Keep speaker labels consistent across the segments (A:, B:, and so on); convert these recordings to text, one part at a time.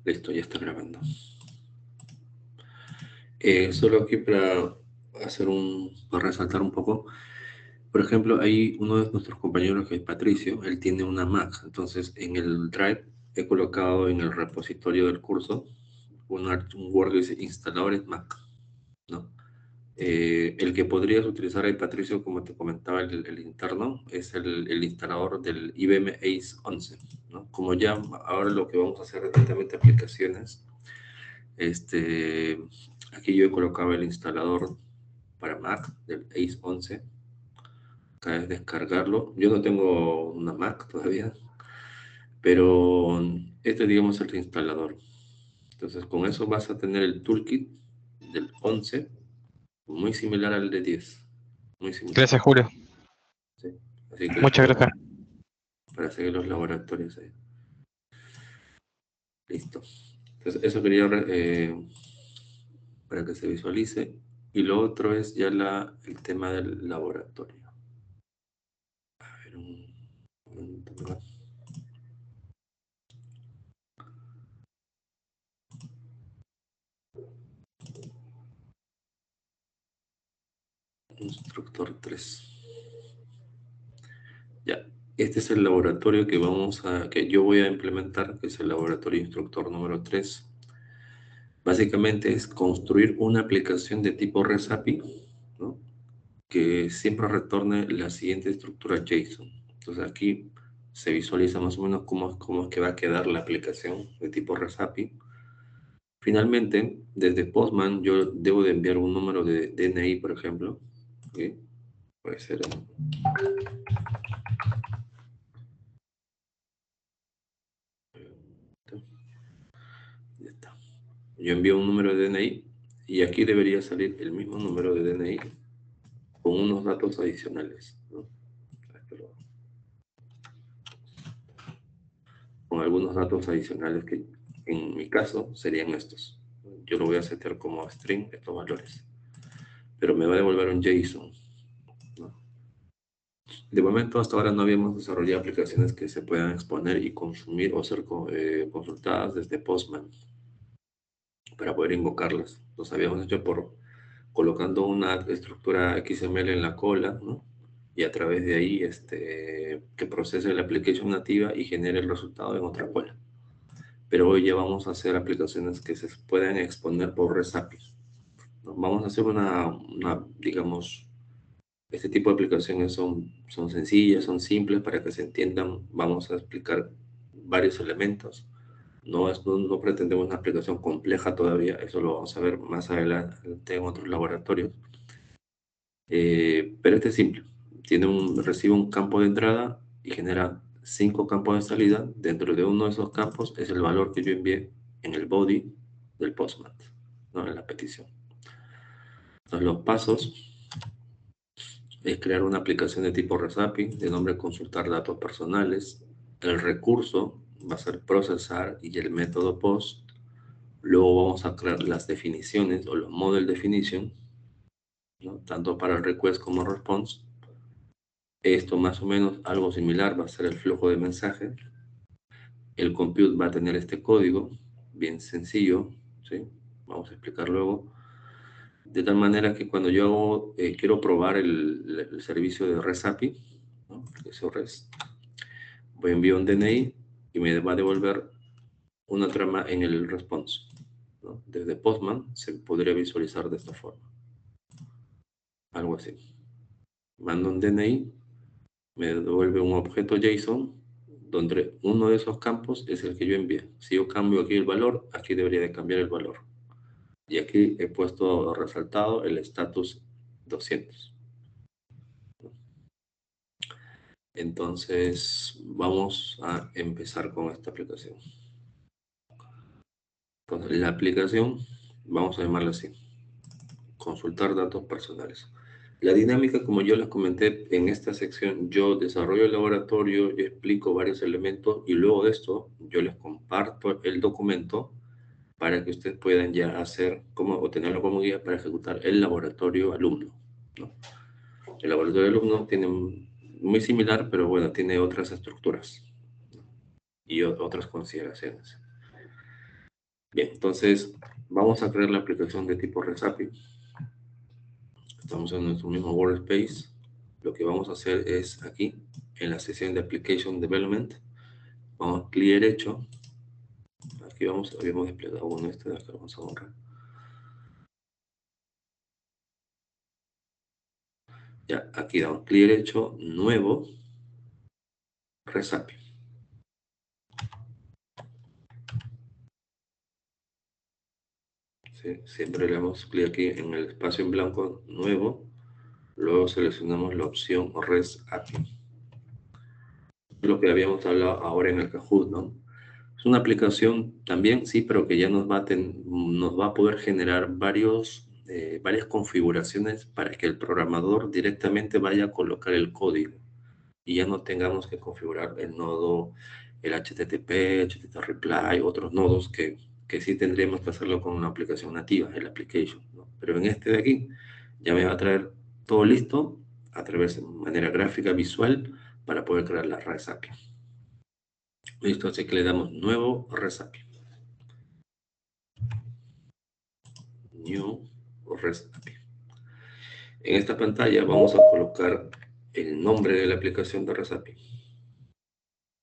A: Listo, ya está grabando. Solo aquí para para resaltar un poco. Por ejemplo, hay uno de nuestros compañeros que es Patricio, él tiene una Mac. Entonces, en el Drive he colocado en el repositorio del curso un Word que dice instaladores Mac, ¿no? El que podrías utilizar ahí, Patricio, como te comentaba, el interno, es el instalador del IBM ACE 11, ¿no? Como ya ahora lo que vamos a hacer es directamente aplicaciones, este, aquí yo he colocado el instalador para Mac del ACE 11, acá es descargarlo. Yo no tengo una Mac todavía, pero este digamos el instalador. Entonces con eso vas a tener el toolkit del 11, muy similar al de 10, muy similar.
B: Gracias, Julio.
A: ¿Sí? Así que
B: Muchas gracias.
A: para seguir los laboratorios ahí. Listo. Entonces eso quería para que se visualice. Y lo otro es ya el tema del laboratorio. A ver, un momento más. Instructor 3. Ya, este es el laboratorio que yo voy a implementar, que es el laboratorio instructor número 3. Básicamente es construir una aplicación de tipo REST API, ¿no? Que siempre retorne la siguiente estructura JSON. Entonces aquí se visualiza más o menos cómo es que va a quedar la aplicación de tipo REST API. Finalmente, desde Postman yo debo de enviar un número de DNI, por ejemplo. ¿Sí? Puede ser. Ya está. Yo envío un número de DNI y aquí debería salir el mismo número de DNI con unos datos adicionales, ¿no? Con algunos datos adicionales que en mi caso serían estos. Yo lo voy a setear como string estos valores, pero me va a devolver un JSON, ¿no? De momento, hasta ahora no habíamos desarrollado aplicaciones que se puedan exponer y consumir o ser consultadas desde Postman para poder invocarlas. Los habíamos hecho colocando una estructura XML en la cola, ¿no? Y a través de ahí que procese la aplicación nativa y genere el resultado en otra cola. Pero hoy ya vamos a hacer aplicaciones que se puedan exponer por REST API, ¿no? Vamos a hacer digamos, este tipo de aplicaciones son sencillas, son simples para que se entiendan. Vamos a explicar varios elementos. No pretendemos una aplicación compleja todavía, eso lo vamos a ver más adelante en otros laboratorios. Pero este es simple. Recibe un campo de entrada y genera 5 campos de salida. Dentro de uno de esos campos es el valor que yo envié en el body del postmat, ¿no? En la petición. Entonces, los pasos es crear una aplicación de tipo REST API, de nombre consultar datos personales. El recurso va a ser procesar y el método post. Luego vamos a crear las definiciones o los model definition, ¿no? Tanto para el request como response. Esto más o menos algo similar va a ser el flujo de mensajes. El compute va a tener este código, bien sencillo, ¿sí? Vamos a explicar luego. De tal manera que cuando yo quiero probar el servicio de REST API, ¿no? Eso REST, voy a enviar un DNI y me va a devolver una trama en el response, ¿no? Desde Postman se podría visualizar de esta forma. Algo así. Mando un DNI, me devuelve un objeto JSON donde uno de esos campos es el que yo envié. Si yo cambio aquí el valor, aquí debería de cambiar el valor. Y aquí he puesto resaltado el status 200. Entonces, vamos a empezar con esta aplicación. Entonces, la aplicación, vamos a llamarla así, consultar datos personales. La dinámica, como yo les comenté en esta sección, yo desarrollo el laboratorio, yo explico varios elementos y luego de esto yo les comparto el documento para que ustedes puedan ya o tenerlo como guía para ejecutar el laboratorio alumno, ¿no? El laboratorio alumno tiene muy similar, pero bueno, tiene otras estructuras y otras consideraciones. Bien, entonces vamos a crear la aplicación de tipo REST-API. Estamos en nuestro mismo workspace. Lo que vamos a hacer es aquí, en la sección de Application Development, vamos a clic derecho. Aquí habíamos desplegado uno de acá, vamos a borrar. Ya, aquí damos clic derecho, nuevo, REST-API. ¿Sí? Siempre le damos clic aquí en el espacio en blanco, nuevo, luego seleccionamos la opción REST-API. Lo que habíamos hablado ahora en el Kahoot, ¿no? Es una aplicación también, sí, pero que ya nos va a poder generar varias configuraciones para que el programador directamente vaya a colocar el código y ya no tengamos que configurar el nodo, el HTTP, HTTP Reply, otros nodos que sí tendríamos que hacerlo con una aplicación nativa, el application, ¿no? Pero en este de aquí ya me va a traer todo listo a través de manera gráfica, visual, para poder crear la REST API. Listo, así que le damos nuevo REST API. New REST API. En esta pantalla vamos a colocar el nombre de la aplicación de REST API.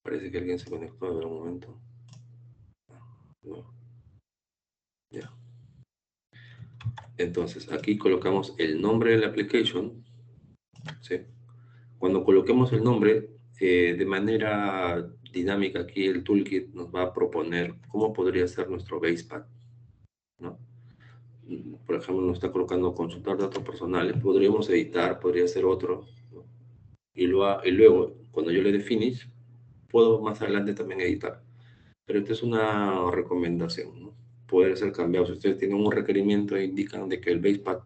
A: Parece que alguien se conectó en algún momento. No. Ya. Entonces, aquí colocamos el nombre de la application. ¿Sí? Cuando coloquemos el nombre, de manera dinámica, aquí el toolkit nos va a proponer cómo podría ser nuestro basepad, ¿no? Por ejemplo, nos está colocando consultar datos personales. Podríamos editar, podría ser otro, ¿no? Y luego, cuando yo le dé finish, puedo más adelante también editar. Pero esta es una recomendación, ¿no? Poder ser cambiado. Si ustedes tienen un requerimiento e indican de que el basepad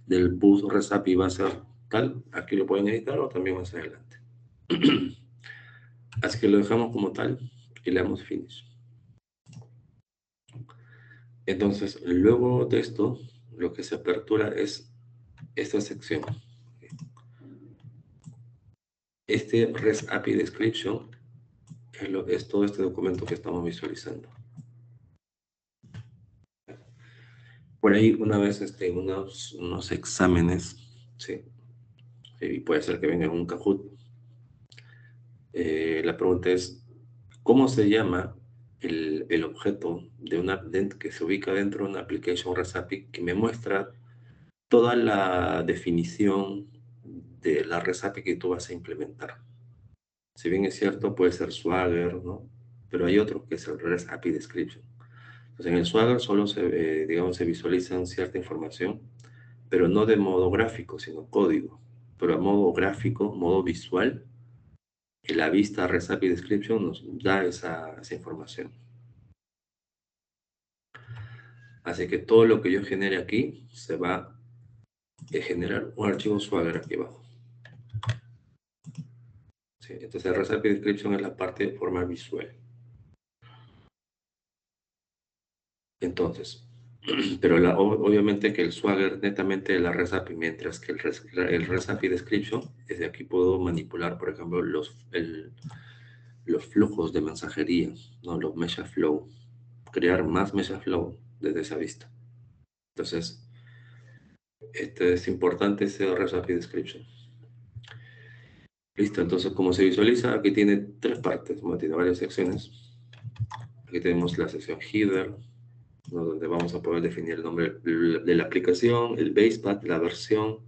A: del bus REST API va a ser tal, aquí lo pueden editar o también más adelante. Así que lo dejamos como tal y le damos finish. Entonces, luego de esto, lo que se apertura es esta sección. Este REST API Description es todo este documento que estamos visualizando. Por ahí una vez unos exámenes, ¿sí? Y puede ser que venga en un Kahoot. La pregunta es, ¿cómo se llama el objeto que se ubica dentro de una application REST API que me muestra toda la definición de la REST API que tú vas a implementar? Si bien es cierto, puede ser Swagger, ¿no? Pero hay otro que es el REST API Description. Entonces, en el Swagger solo se visualizan cierta información, pero no de modo gráfico, sino código. Pero a modo gráfico, modo visual, que la vista REST API Description nos da esa información. Así que todo lo que yo genere aquí se va a generar un archivo Swagger aquí abajo. ¿Sí? Entonces el REST API Description es la parte de forma visual. Entonces, pero obviamente que el Swagger netamente de la REST API, mientras que el REST API Description, desde aquí puedo manipular, por ejemplo, los flujos de mensajería, ¿no? Los Meshaflow, Flow, crear más Meshaflow Flow desde esa vista. Entonces, este es importante ese REST API Description. Listo, entonces como se visualiza, aquí tiene tres partes, ¿no? Tiene varias secciones. Aquí tenemos la sección header, ¿no? Donde vamos a poder definir el nombre de la aplicación, el basepad, la versión,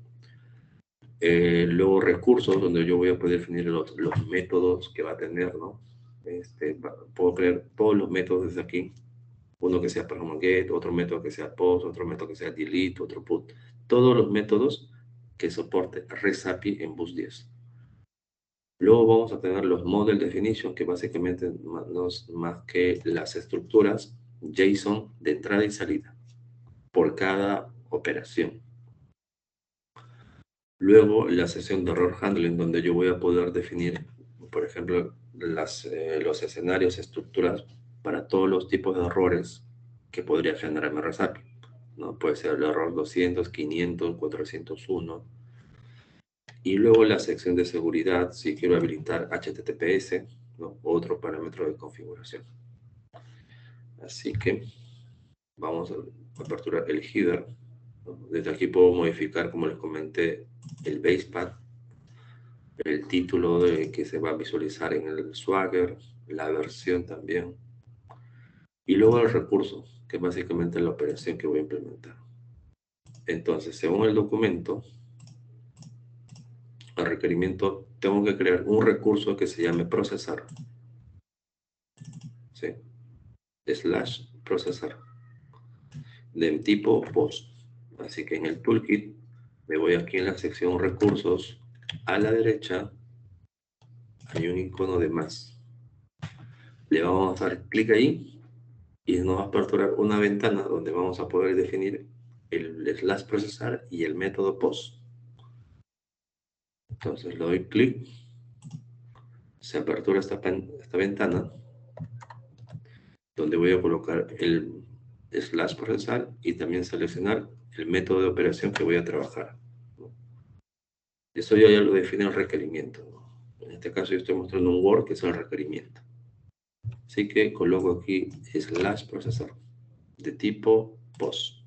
A: luego recursos, donde yo voy a poder definir los métodos que va a tener, ¿no? Puedo crear todos los métodos desde aquí. Uno que sea para get, otro método que sea post, otro método que sea delete, otro put. Todos los métodos que soporte REST API en Bus 10. Luego vamos a tener los model definition, que básicamente no es más que las estructuras JSON de entrada y salida por cada operación. Luego la sesión de error handling, donde yo voy a poder definir, por ejemplo, los escenarios, estructuras para todos los tipos de errores que podría generar REST API, ¿no? Puede ser el error 200, 500, 401. Y luego la sección de seguridad, si quiero habilitar HTTPS, ¿no? Otro parámetro de configuración. Así que Vamos a aperturar el header, ¿no? Desde aquí puedo modificar, como les comenté, el basepath, el título que se va a visualizar en el Swagger, la versión también, y luego el recurso, que es básicamente la operación que voy a implementar. Entonces, según el documento, el requerimiento, tengo que crear un recurso que se llame procesar, ¿sí? Slash procesar, de tipo post. Así que en el toolkit me voy aquí en la sección recursos, a la derecha hay un icono de más. Le vamos a dar clic ahí y nos va a aperturar una ventana donde vamos a poder definir el slash procesar y el método post. Entonces le doy clic, se apertura esta ventana donde voy a colocar el slash procesar y también seleccionar el método de operación que voy a trabajar, ¿no? Eso ya lo define el requerimiento, ¿no? En este caso yo estoy mostrando un Word que es el requerimiento. Así que coloco aquí slash procesar de tipo post.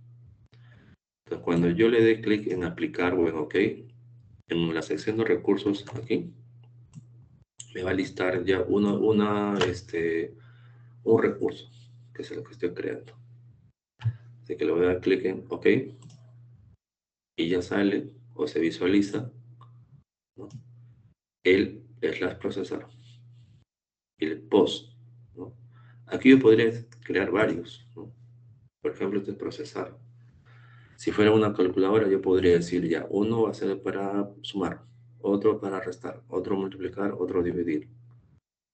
A: Entonces cuando yo le dé clic en aplicar o en OK, en la sección de recursos aquí, me va a listar ya un recurso, que es el que estoy creando. Así que le voy a dar clic en OK y ya sale o se visualiza, ¿no? El slash procesar y el post, ¿no? Aquí yo podría crear varios, ¿no? Por ejemplo, este es procesar. Si fuera una calculadora, yo podría decir ya, uno va a ser para sumar, otro para restar, otro multiplicar, otro dividir,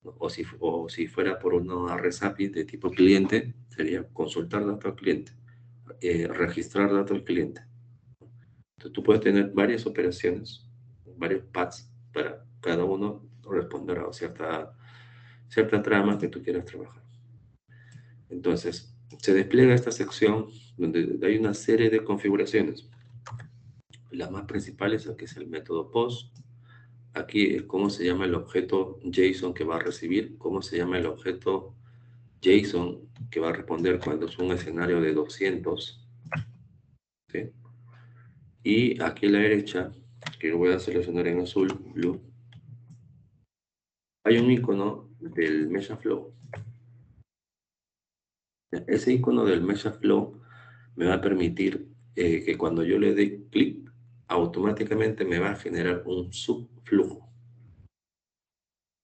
A: ¿no? O si fuera por una REST API de tipo cliente, sería consultar datos al cliente, registrar datos al cliente. Entonces tú puedes tener varias operaciones, varios paths para cada uno responder a cierta trama que tú quieras trabajar. Entonces, se despliega esta sección donde hay una serie de configuraciones. Las más principales, aquí es el método POST. Aquí es cómo se llama el objeto JSON que va a recibir, cómo se llama el objeto JSON que va a responder cuando es un escenario de 200, ¿sí? Y aquí a la derecha, que lo voy a seleccionar en azul, blue, hay un icono del MeshaFlow. Ese icono del MeshaFlow me va a permitir que cuando yo le dé clic, automáticamente me va a generar un subflujo.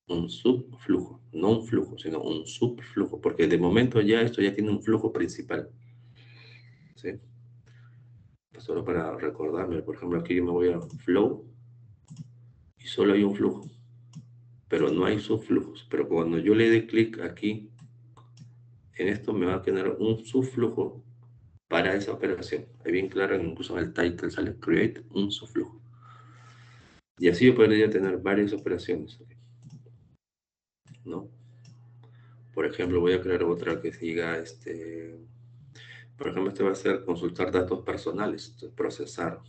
A: Un subflujo, no un flujo, sino un subflujo, porque de momento ya esto ya tiene un flujo principal, ¿sí? Pues solo para recordarme, por ejemplo, aquí yo me voy a flow y solo hay un flujo, pero no hay subflujos. Pero cuando yo le dé clic aquí, en esto me va a generar un subflujo para esa operación. Ahí bien claro, incluso en el title sale create un subflujo. Y así yo podría tener varias operaciones, ¿no? Por ejemplo, voy a crear otra que diga, por ejemplo, este va a ser consultar datos personales, entonces, procesar.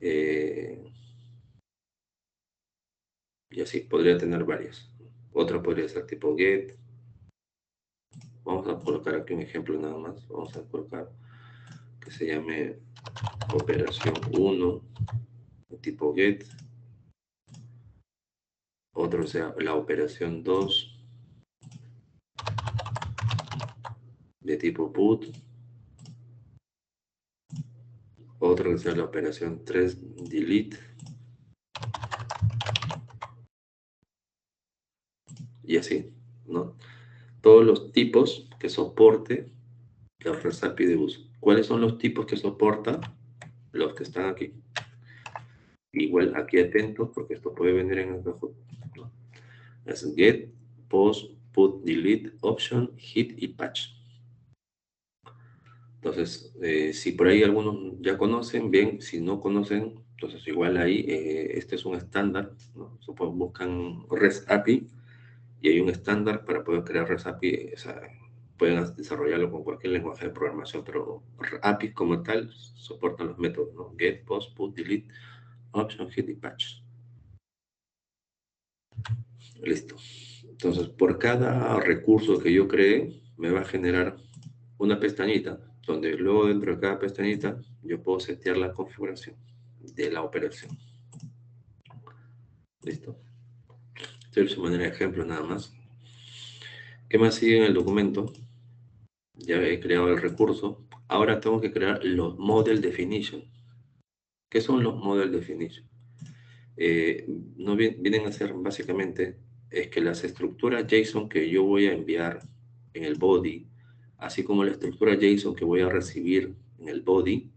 A: eh, y así, podría tener varias. Otra podría ser tipo get. Vamos a colocar aquí un ejemplo nada más. Vamos a colocar que se llame operación 1, tipo get. Otro sea la operación 2, de tipo put. Otro que sea la operación 3, delete. Y así, ¿no? Todos los tipos que soporte el REST API de uso. ¿Cuáles son los tipos que soporta? Los que están aquí. Igual aquí atentos porque esto puede venir en el cajón, ¿no? Es get, post, put, delete, option, hit y patch. Entonces, si por ahí algunos ya conocen, bien, si no conocen, entonces igual ahí, este es un estándar, ¿no? Supongo buscan REST API y hay un estándar para poder crear REST API, o sea, pueden desarrollarlo con cualquier lenguaje de programación, pero API como tal soportan los métodos, ¿no? Get, post, put, delete, option, hit y patch. Listo. Entonces, por cada recurso que yo cree, me va a generar una pestañita, donde luego dentro de cada pestañita yo puedo setear la configuración de la operación. ¿Listo? Esto es su manera de ejemplo nada más. ¿Qué más sigue en el documento? Ya he creado el recurso. Ahora tengo que crear los model definition. ¿Qué son los model definition? No vienen a ser básicamente es que las estructuras JSON que yo voy a enviar en el body, así como la estructura JSON que voy a recibir en el body,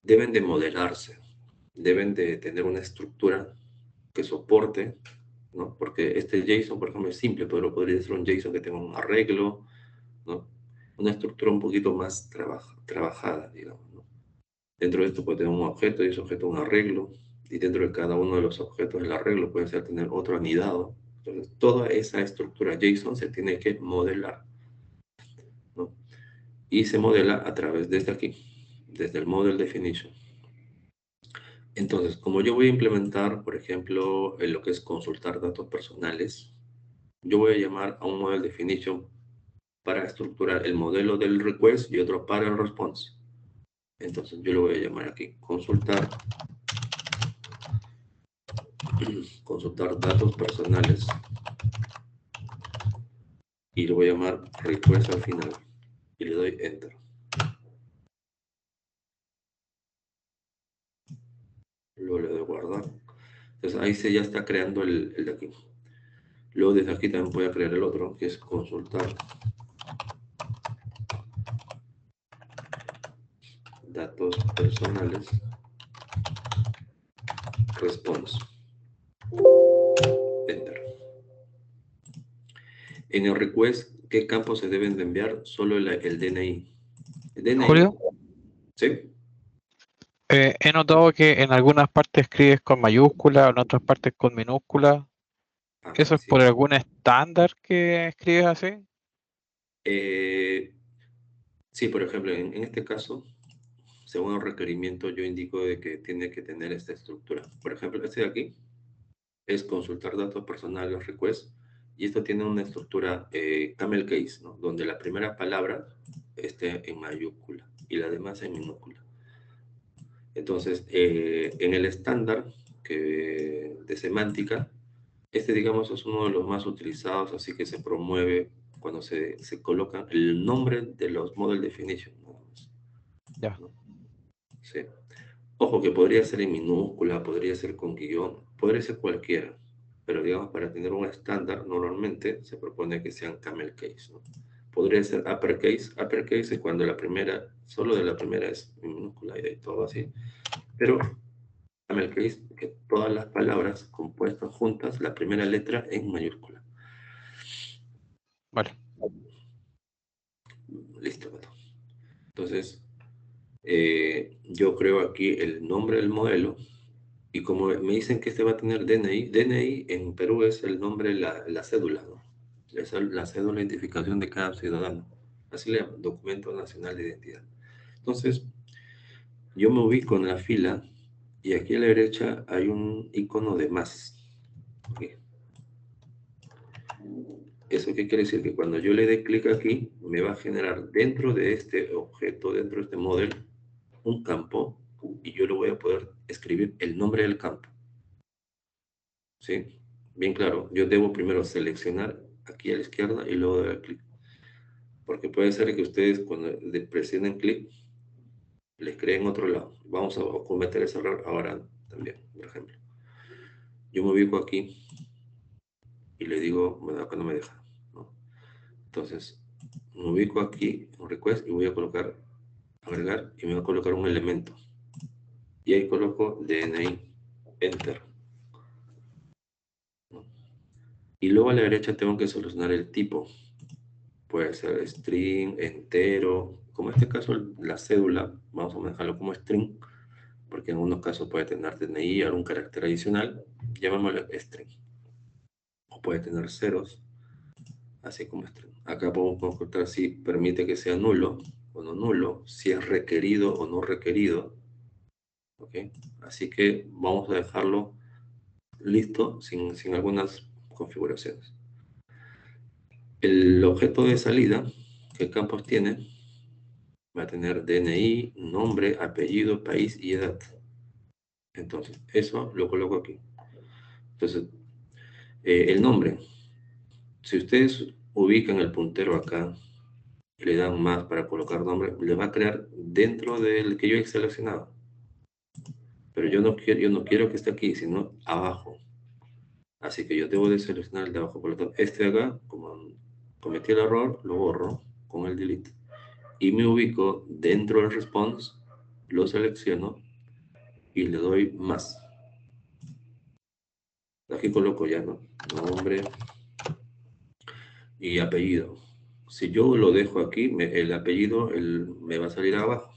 A: deben de modelarse, deben de tener una estructura que soporte, ¿no? Porque este JSON, por ejemplo, es simple, pero podría ser un JSON que tenga un arreglo, ¿no? Una estructura un poquito más trabajada, digamos, ¿no? Dentro de esto puede tener un objeto y ese objeto un arreglo, y dentro de cada uno de los objetos del arreglo puede ser tener otro anidado. Entonces, toda esa estructura JSON se tiene que modelar, ¿no? Y se modela a través de este aquí, desde el Model Definition. Entonces, como yo voy a implementar, por ejemplo, en lo que es consultar datos personales, yo voy a llamar a un Model Definition para estructurar el modelo del request y otro para el response. Entonces, yo lo voy a llamar aquí, consultar datos personales, y lo voy a llamar request al final y le doy enter. Luego le doy guardar. Entonces ahí ya está creando el de aquí. Luego desde aquí también voy a crear el otro, que es consultar datos personales response. Enter. En el request, ¿qué campos se deben de enviar? Solo el DNI. El DNI,
B: Julio,
A: ¿sí?
B: he notado que en algunas partes escribes con mayúscula, en otras partes con minúscula. ¿Eso es
A: Sí.
B: por algún estándar que escribes así?
A: Sí, por ejemplo, en este caso, según el requerimiento, yo indico de que tiene que tener esta estructura. Por ejemplo, este de aquí es consultar datos personales request, y esto tiene una estructura camel case, ¿no? Donde la primera palabra esté en mayúscula y la demás en minúscula. Entonces, en el estándar de semántica, este, digamos, es uno de los más utilizados, así que se promueve cuando se coloca el nombre de los model definition, nada más,
B: Ya.
A: ¿no? Sí. Ojo, que podría ser en minúscula, podría ser con guión, podría ser cualquiera, pero digamos, para tener un estándar, normalmente se propone que sean camel case, ¿no? Podría ser uppercase es cuando la primera, solo de la primera es minúscula y de todo así, pero camel case, que todas las palabras compuestas juntas, la primera letra en mayúscula.
B: Vale.
A: Listo, bueno. Entonces, yo creo aquí el nombre del modelo. Y como me dicen que este va a tener DNI, DNI en Perú es el nombre, la cédula, ¿no? Es la cédula de identificación de cada ciudadano. Así le llaman, Documento Nacional de Identidad. Entonces, yo me ubico en la fila y aquí a la derecha hay un icono de más. ¿Okay? ¿Eso qué quiere decir? Que cuando yo le dé clic aquí, me va a generar dentro de este objeto, dentro de este modelo, un campo, y yo le voy a poder escribir el nombre del campo. ¿Sí? Bien claro, yo debo primero seleccionar aquí a la izquierda y luego dar clic. Porque puede ser que ustedes cuando le presionen clic, les creen otro lado. Vamos a cometer ese error ahora también, por ejemplo. Yo me ubico aquí y le digo, bueno, acá no me deja, ¿no? Entonces, me ubico aquí en request y voy a colocar, agregar, y me voy a colocar un elemento. Y ahí coloco DNI, enter, ¿no? Y luego a la derecha tengo que solucionar el tipo. Puede ser string, entero, como en este caso la cédula, vamos a manejarlo como string, porque en algunos casos puede tener DNI, algún carácter adicional, llamémoslo string. O puede tener ceros, así como string. Acá podemos encontrar si permite que sea nulo o no nulo, si es requerido o no requerido. ¿Ok? Así que vamos a dejarlo listo sin algunas configuraciones. El objeto de salida, ¿qué campos tiene? va a tener DNI, nombre, apellido, país y edad. Entonces, eso lo coloco aquí. Entonces, el nombre. Si ustedes ubican el puntero acá y le dan más para colocar nombre, le va a crear dentro del que yo he seleccionado. Pero yo no quiero que esté aquí, sino abajo. Así que yo debo de seleccionar el de abajo. Por lo tanto, este de acá, como cometí el error, lo borro con el delete. Y me ubico dentro del response, lo selecciono y le doy más. Aquí coloco ya, ¿no? Nombre y apellido. Si yo lo dejo aquí, el apellido me va a salir abajo.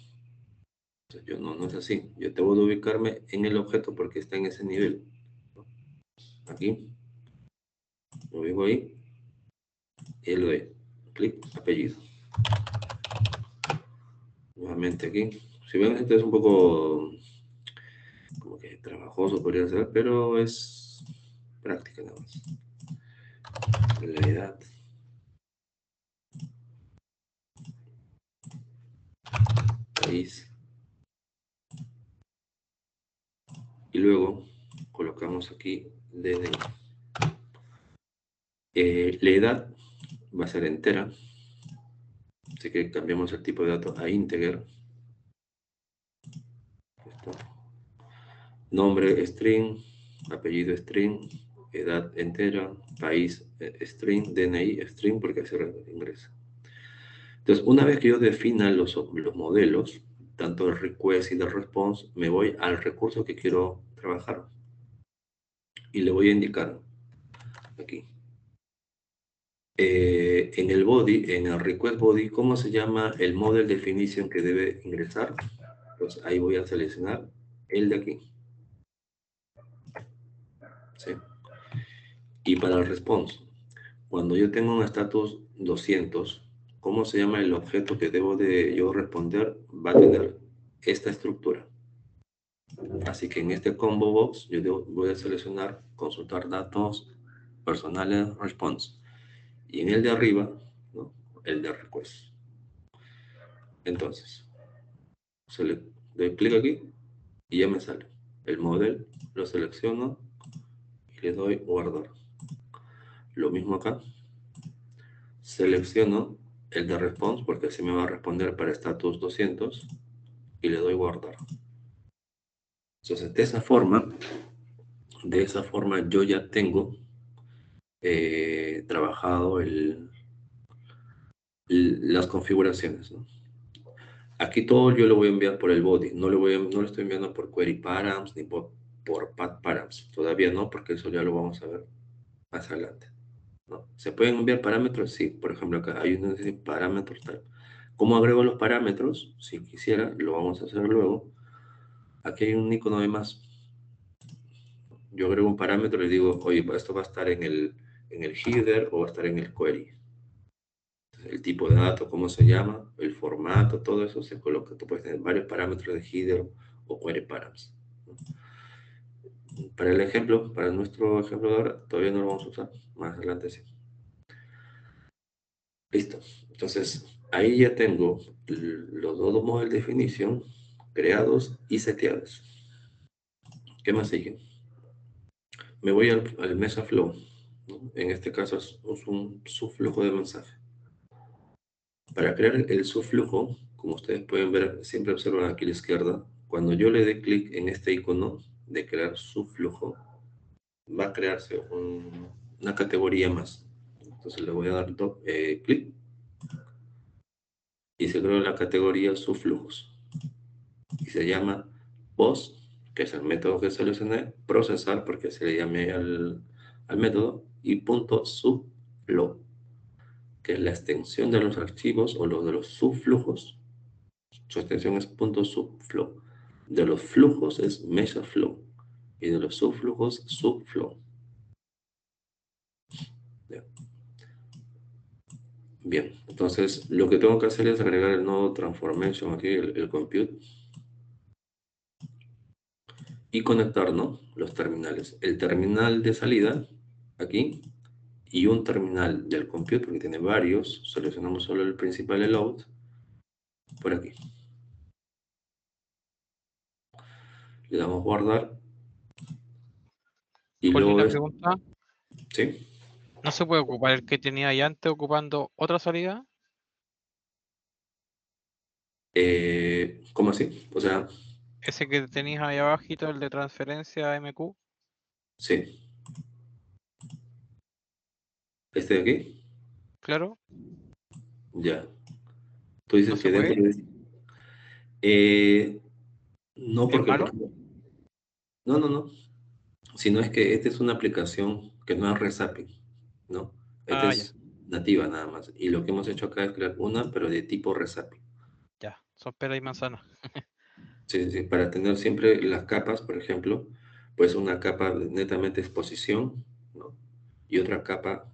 A: Entonces, yo no es así. Yo debo de ubicarme en el objeto porque está en ese nivel. Aquí, lo ubico ahí y le doy clic, apellido. Nuevamente aquí. Si ven, esto es un poco como que trabajoso podría ser, pero es práctica nada más. La edad. País. Y luego colocamos aquí DNI. La edad va a ser entera, así que cambiamos el tipo de datos a integer. Esto. Nombre string, apellido string, edad entera, país string, DNI string, porque así ingresa. Entonces, una vez que yo defina los modelos, tanto el request y del response, me voy al recurso que quiero trabajar y le voy a indicar aquí. En el body, en el request body, ¿cómo se llama el model definition que debe ingresar? Pues ahí voy a seleccionar el de aquí. ¿Sí? Y para el response, cuando yo tengo un status 200, ¿cómo se llama el objeto que debo de yo responder? Va a tener esta estructura. Así que en este combo box yo voy a seleccionar consultar datos personales response. Y en el de arriba, ¿no? El de request. Entonces, doy clic aquí y ya me sale el model, lo selecciono y le doy guardar. Lo mismo acá, selecciono el de response porque así me va a responder para status 200 y le doy guardar. Entonces, de esa forma yo ya tengo trabajado las configuraciones, ¿no? Aquí todo yo lo voy a enviar por el body, no lo estoy enviando por query params ni por path params, todavía no, porque eso ya lo vamos a ver más adelante, ¿no? ¿Se pueden enviar parámetros? Sí, por ejemplo acá hay un parámetros tal. ¿Cómo agrego los parámetros? Si quisiera, lo vamos a hacer luego. Aquí hay un icono de más. Yo agrego un parámetro y digo, oye, esto va a estar en el header o va a estar en el query. El tipo de datos, cómo se llama, el formato, todo eso se coloca. Tú puedes tener varios parámetros de header o query params. Para el ejemplo, para nuestro ejemplo de ahora, todavía no lo vamos a usar. Más adelante sí. Listo. Entonces, ahí ya tengo los dos modelos de definición creados y seteados. ¿Qué más sigue? Me voy al MesaFlow, ¿no? En este caso es un subflujo de mensaje. Para crear el subflujo, como ustedes pueden ver, siempre observan aquí a la izquierda, cuando yo le dé clic en este icono de crear subflujo, va a crearse una categoría más. Entonces le voy a dar clic y se crea la categoría subflujos. Y se llama post, que es el método que seleccioné, procesar, porque se le llame al método, y punto subflow, que es la extensión de los archivos o los de los subflujos. Su extensión es punto subflow. De los flujos es MesaFlow y de los subflujos subflow. Bien, entonces lo que tengo que hacer es agregar el nodo transformation aquí, el compute, y conectar, ¿no? Los terminales. El terminal de salida aquí y un terminal del compute, porque tiene varios. Seleccionamos solo el principal, el out, por aquí. Le damos guardar y
B: Poli,
A: luego
B: una
A: de
B: pregunta.
A: ¿sí?
B: ¿No se puede ocupar el que tenía ahí antes ocupando otra salida?
A: ¿Cómo así? O sea,
B: Ese que tenías ahí abajito, el de transferencia MQ,
A: sí. ¿Este de aquí?
B: claro,
A: Ya. Tú
B: no
A: dices
B: se
A: que dentro
B: puede.
A: de... Eh, no,
B: ¿Es
A: porque, por
B: malo?
A: ejemplo, no. Sino es que esta es una aplicación que no es Resapi, ¿no? Esta
B: Ah, ya,
A: es nativa nada más. Y lo que hemos hecho acá es crear una, pero de tipo Resapi.
B: ya. Son pera y manzana.
A: Sí, sí, sí, para tener siempre las capas, por ejemplo, pues una capa netamente exposición, ¿no? Y otra capa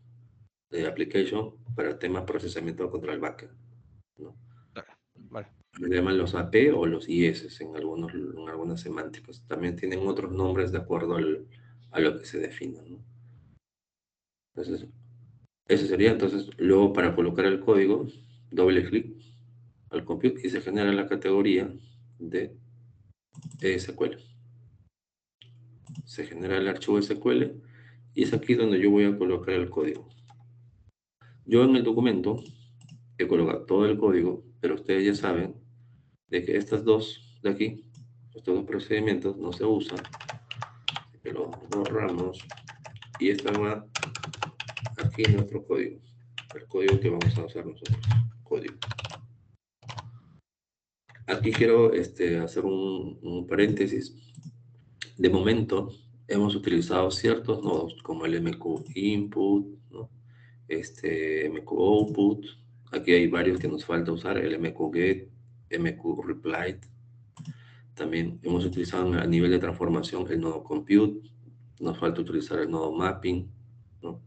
A: de application para temas procesamiento contra el backend, ¿no?
B: Dale, vale.
A: Le llaman los AP o los IS en algunas semánticas. También tienen otros nombres de acuerdo a lo que se defina, ¿no? Entonces, ese sería, entonces, luego para colocar el código, doble clic al compute y se genera la categoría de SQL. Se genera el archivo SQL y es aquí donde yo voy a colocar el código. Yo en el documento he colocado todo el código, pero ustedes ya saben de que estas dos de aquí, estos dos procedimientos no se usan, que lo borramos y esta va aquí en nuestro código, el código que vamos a usar nosotros, código. Aquí quiero hacer un paréntesis. De momento hemos utilizado ciertos nodos como el MQ input, ¿no? MQ output. Aquí hay varios que nos falta usar, el MQ get, MQ reply. También hemos utilizado a nivel de transformación el nodo compute. Nos falta utilizar el nodo mapping, ¿no?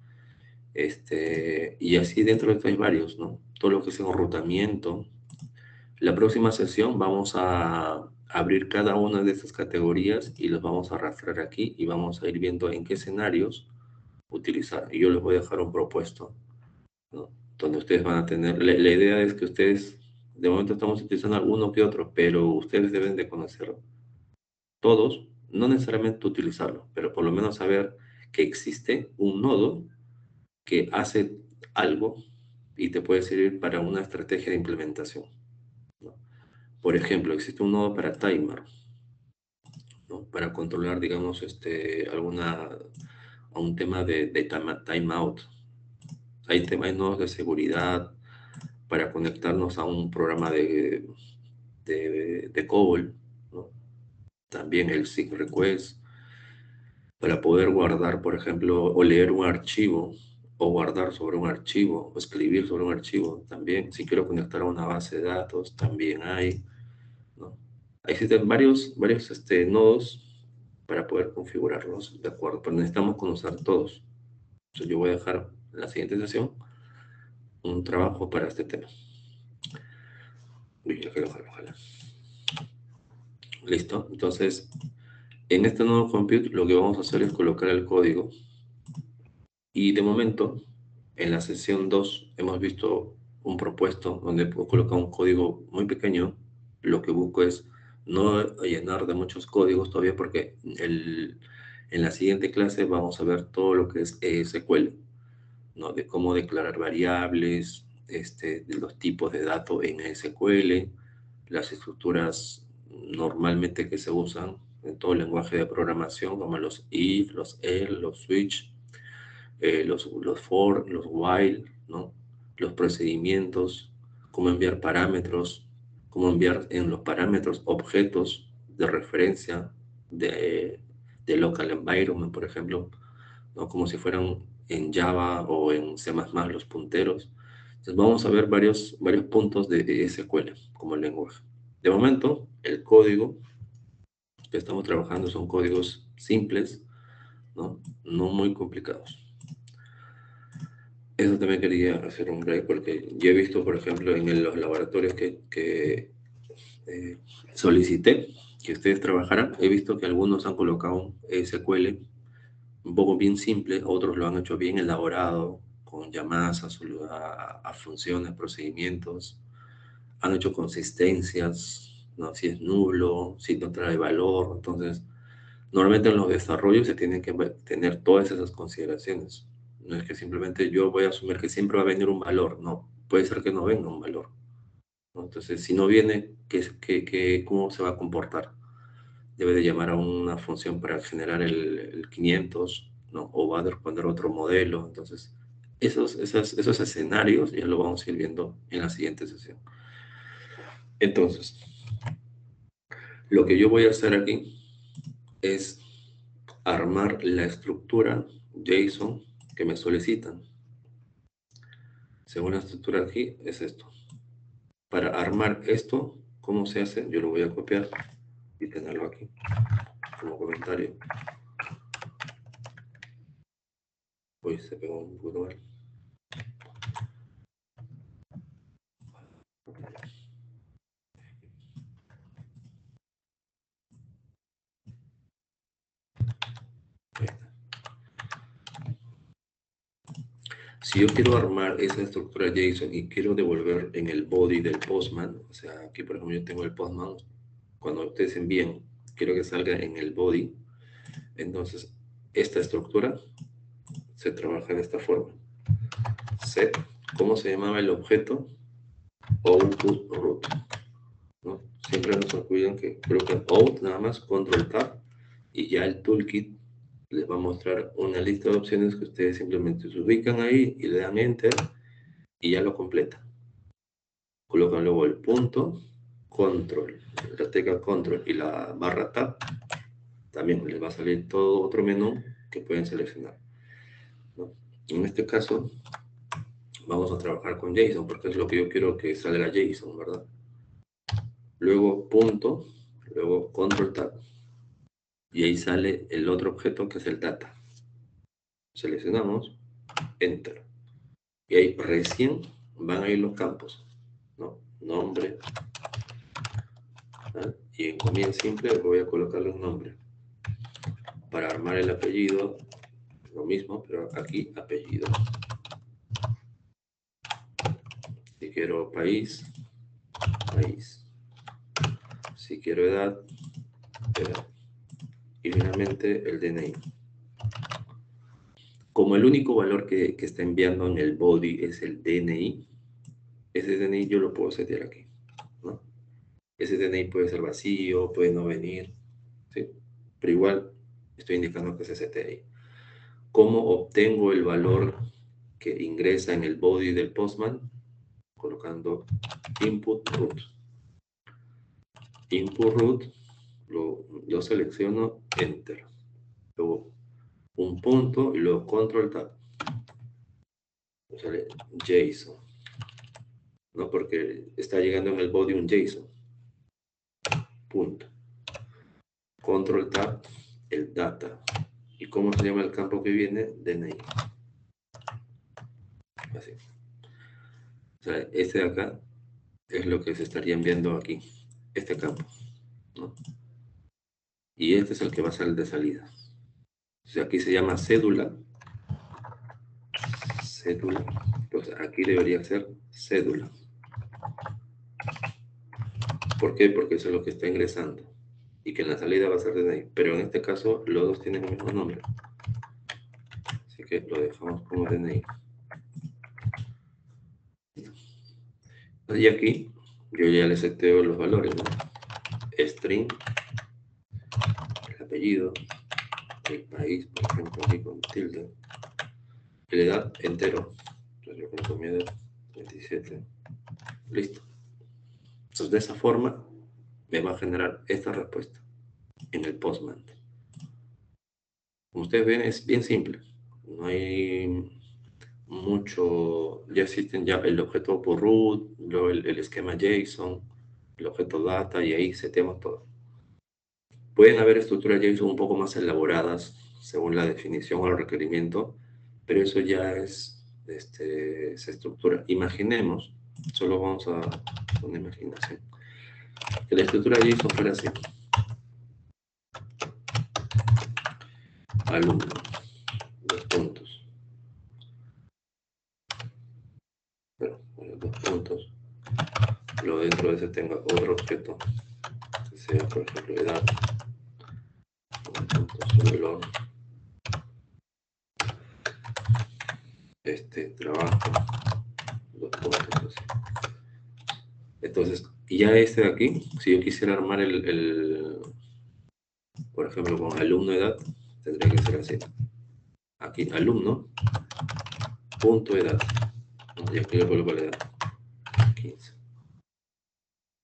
A: Y así dentro de esto hay varios, ¿no? Todo lo que es enrutamiento. La próxima sesión vamos a abrir cada una de estas categorías y los vamos a arrastrar aquí y vamos a ir viendo en qué escenarios utilizar. Y yo les voy a dejar un propuesto, ¿no? Donde ustedes van a tener, la idea es que ustedes, de momento estamos utilizando alguno que otro, pero ustedes deben de conocer todos, no necesariamente utilizarlo, pero por lo menos saber que existe un nodo que hace algo y te puede servir para una estrategia de implementación, ¿no? Por ejemplo, existe un nodo para timer, ¿no? Para controlar, digamos, un tema de timeout. Hay nodos de seguridad para conectarnos a un programa de COBOL, ¿no? También el SIG request, para poder guardar, por ejemplo, o leer un archivo, o guardar sobre un archivo, o escribir sobre un archivo, también. Si quiero conectar a una base de datos, también hay, ¿no? Existen varios nodos para poder configurarlos, ¿de acuerdo? Pero necesitamos conocer todos. Entonces yo voy a dejar en la siguiente sesión un trabajo para este tema. Uy, ojalá. Listo. Entonces, en este nodo compute lo que vamos a hacer es colocar el código. Y de momento, en la sesión 2 hemos visto un propuesto donde puedo colocar un código muy pequeño. Lo que busco es no llenar de muchos códigos todavía porque en la siguiente clase vamos a ver todo lo que es SQL, ¿no? De cómo declarar variables, de los tipos de datos en SQL, las estructuras normalmente que se usan en todo lenguaje de programación, como los if, los else, los switch, los for, los while, ¿no? Los procedimientos, cómo enviar parámetros, cómo enviar en los parámetros objetos de referencia de local environment, por ejemplo, ¿no? Como si fueran en Java o en C++ los punteros. Entonces vamos a ver varios puntos de SQL como lenguaje. De momento, el código que estamos trabajando son códigos simples, ¿no? No muy complicados. Eso también quería hacer un break porque yo he visto, por ejemplo, los laboratorios que solicité que ustedes trabajaran, he visto que algunos han colocado un SQL un poco bien simple, otros lo han hecho bien elaborado, con llamadas a funciones, procedimientos, han hecho consistencias, ¿no? Si es nulo, si no trae valor. Entonces, normalmente en los desarrollos se tienen que tener todas esas consideraciones. No es que simplemente yo voy a asumir que siempre va a venir un valor. No, puede ser que no venga un valor, ¿no? Entonces, si no viene, ¿cómo se va a comportar? Debe de llamar a una función para generar el 500, ¿no? O va a responder otro modelo. Entonces, esos escenarios ya lo vamos a ir viendo en la siguiente sesión. Entonces, lo que yo voy a hacer aquí es armar la estructura JSON que me solicitan. Según la estructura aquí, es esto. Para armar esto, ¿cómo se hace? Yo lo voy a copiar y tenerlo aquí como comentario. Uy, se pegó un poco mal. Si yo quiero armar esa estructura JSON y quiero devolver en el body del Postman, o sea, aquí por ejemplo yo tengo el Postman, cuando ustedes envíen, quiero que salga en el body, entonces esta estructura se trabaja de esta forma. Set, ¿cómo se llamaba el objeto? Output root, ¿no? Siempre nos olviden que colocan out nada más, control tab, y ya el toolkit les va a mostrar una lista de opciones que ustedes simplemente se ubican ahí y le dan enter y ya lo completa. Colocan luego el punto, control, la tecla control y la barra tab, también les va a salir todo otro menú que pueden seleccionar, ¿no? En este caso, vamos a trabajar con JSON, porque es lo que yo quiero que salga JSON, ¿verdad? Luego punto, luego control tab, y ahí sale el otro objeto que es el data. Seleccionamos, enter, y ahí recién van a ir los campos, ¿no? Nombre, ¿no? Y en comida simple voy a colocarle un nombre. Para armar el apellido, lo mismo, pero aquí apellido. Si quiero país, país. Si quiero edad, edad. Y finalmente el DNI. Como el único valor que está enviando en el body es el DNI, ese DNI yo lo puedo setear aquí, ¿no? Ese DNI puede ser vacío, puede no venir, ¿sí? Pero igual estoy indicando que se setee ahí. ¿Cómo obtengo el valor que ingresa en el body del Postman? Colocando input root. Input root, lo selecciono, enter. Luego un punto y luego control tab. Sale JSON, ¿no? Porque está llegando en el body un JSON. Punto. Control tab, el data. ¿Y cómo se llama el campo que viene? DNI. Así. O sea, este de acá es lo que se estaría enviando aquí, este campo, ¿no? Y este es el que va a ser el de salida. O sea, aquí se llama cédula. Cédula. Entonces aquí debería ser cédula. ¿Por qué? Porque eso es lo que está ingresando. Y que en la salida va a ser DNI. Pero en este caso los dos tienen el mismo nombre. Así que lo dejamos como DNI. Y aquí yo ya le seteo los valores, ¿no? String, el apellido, el país, por ejemplo, aquí con tilde. Y la edad entero. Entonces yo coloco mi edad, 27. Listo. Entonces de esa forma me va a generar esta respuesta en el Postman. Como ustedes ven, es bien simple. No hay mucho, ya existen ya el objeto por root, luego el esquema JSON, el objeto data, y ahí seteamos todo. Pueden haber estructuras JSON un poco más elaboradas según la definición o el requerimiento, pero eso ya es esa estructura. Imaginemos, solo vamos a una imaginación, que la estructura JSON fuera así. Alumno, dos puntos. Bueno, dos puntos. Luego dentro dentro de ese tenga otro objeto que sea, por ejemplo, edad, un punto valor, trabajo, dos puntos, así. Entonces, ya este de aquí, si yo quisiera armar por ejemplo, con alumno edad, tendría que ser así. Aquí, alumno, punto edad. Y aquí le coloco la edad, 15.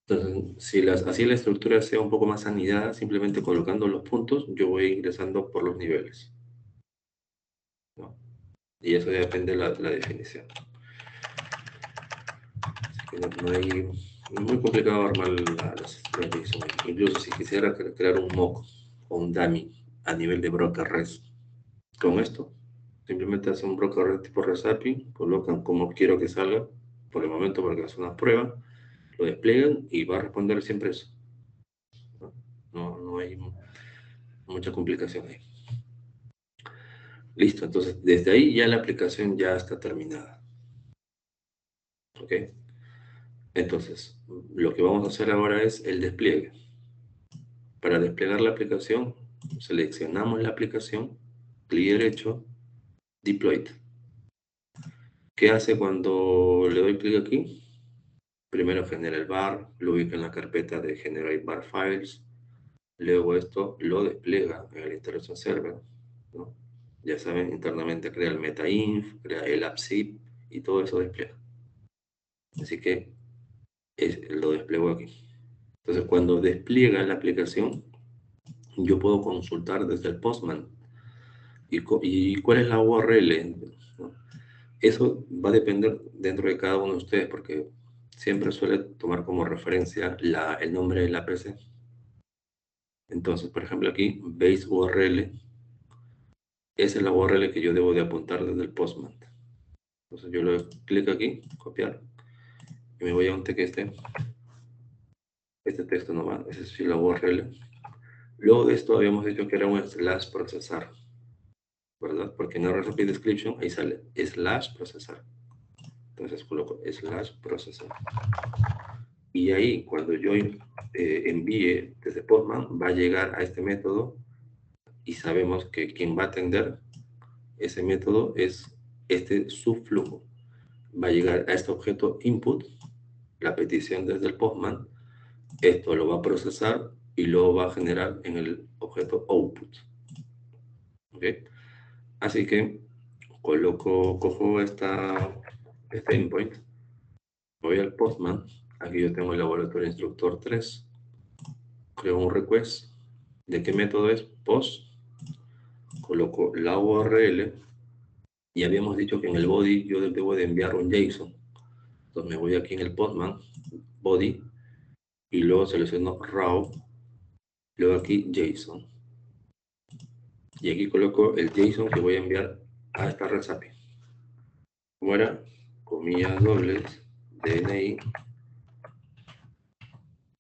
A: Entonces, si así la estructura sea un poco más anidada, simplemente colocando los puntos, yo voy ingresando por los niveles, ¿no? Y eso ya depende de la definición. Así que no hay... Es muy complicado armar las JSON. Incluso si quisiera crear un mock o un dummy a nivel de broker res con esto, simplemente hace un broker res tipo res API, colocan como quiero que salga por el momento porque es una prueba, lo despliegan y va a responder siempre eso. No hay mucha complicación ahí. Listo, entonces desde ahí ya la aplicación ya está terminada. ¿Ok? Entonces, lo que vamos a hacer ahora es el despliegue. Para desplegar la aplicación, seleccionamos la aplicación, clic derecho, Deployed. ¿Qué hace cuando le doy clic aquí? Primero genera el bar, lo ubica en la carpeta de Generate Bar Files, luego esto lo despliega en el Integration Server, ¿no? Ya saben, internamente crea el metainf, crea el appzip y todo eso despliega. Así que lo despliego aquí. Entonces, cuando despliega la aplicación, yo puedo consultar desde el Postman. ¿Y cuál es la URL? ¿No? Eso va a depender dentro de cada uno de ustedes, porque siempre suele tomar como referencia el nombre de la PC. Entonces, por ejemplo, aquí, base URL, esa es la URL que yo debo de apuntar desde el Postman. Entonces, yo le doy clic aquí, copiar, y me voy a un TXT. Este texto no va, esa es la URL. Luego de esto habíamos dicho que era un slash procesar, ¿verdad? Porque en el recipe description ahí sale slash procesar. Entonces coloco slash procesar. Y ahí cuando yo envíe desde Postman va a llegar a este método y sabemos que quien va a atender ese método es este subflujo. Va a llegar a este objeto input, la petición desde el Postman, esto lo va a procesar y luego va a generar en el objeto output. ¿Ok? Así que cojo este endpoint, voy al Postman, aquí yo tengo el laboratorio instructor 3, creo un request, ¿de qué método es? Post, coloco la URL y habíamos dicho que en el body yo debo de enviar un JSON. Entonces me voy aquí en el Postman, body, y luego selecciono raw, luego aquí JSON. Y aquí coloco el JSON que voy a enviar a esta red API. ¿Cómo era? Comillas dobles, DNI,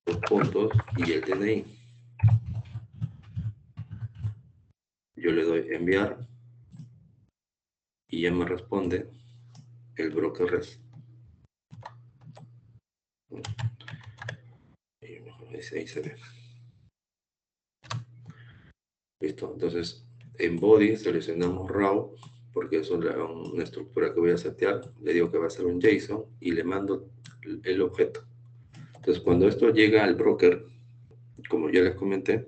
A: dos puntos y el DNI. Yo le doy enviar y ya me responde el broker res. Ahí se ve. Listo, entonces en body seleccionamos raw porque es una estructura que voy a setear. Le digo que va a ser un JSON y le mando el objeto. Entonces cuando esto llega al broker, como ya les comenté,